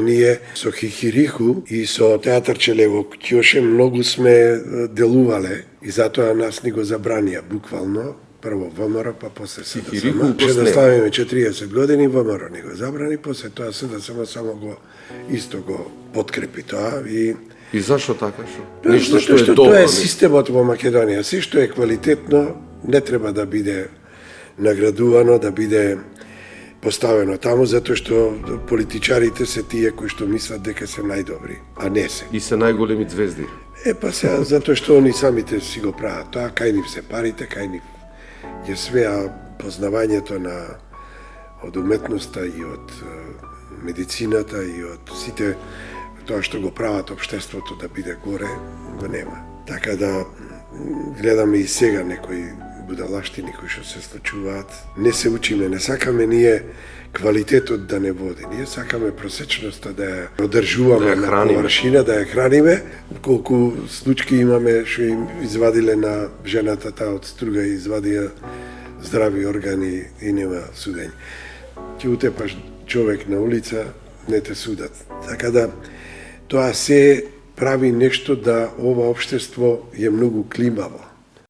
Ние со Хихириху и со театар Челево Кјоше многу сме делувале и затоа нас ни го забранија буквално. Прво ВМРО, па после СДСМ. Че да ставиме 40 години, ВМРО ни го забрани, после тоа СДСМ само го подкрепи тоа И зашо така што? Нешто што е тоа е системот во Македонија. Се што е квалитетно не треба да биде наградувано, да биде поставено таму, затоа што политичарите се тие кои што мислат дека се најдобри, а не се. И се најголеми звезди. Па сега, затоа што они самите си го прават тоа, кај нив се парите, кај нив е све, а познавањето од уметноста и од медицината и од сите тоа што го прават општеството да биде горе, го нема. Така да гледаме и сега некои будалаштини кои што се случуваат. Не се учиме, не сакаме ние квалитетот да не води. Ние сакаме просечноста да ја одржуваме на површина, да ја храниме. Колку случаи имаме што им извадиле на жената таа од струга и извадија здрави органи и нема судење. Ќе утепаш човек на улица, не те судат. Така да тоа се прави нешто да ова општество е многу климаво.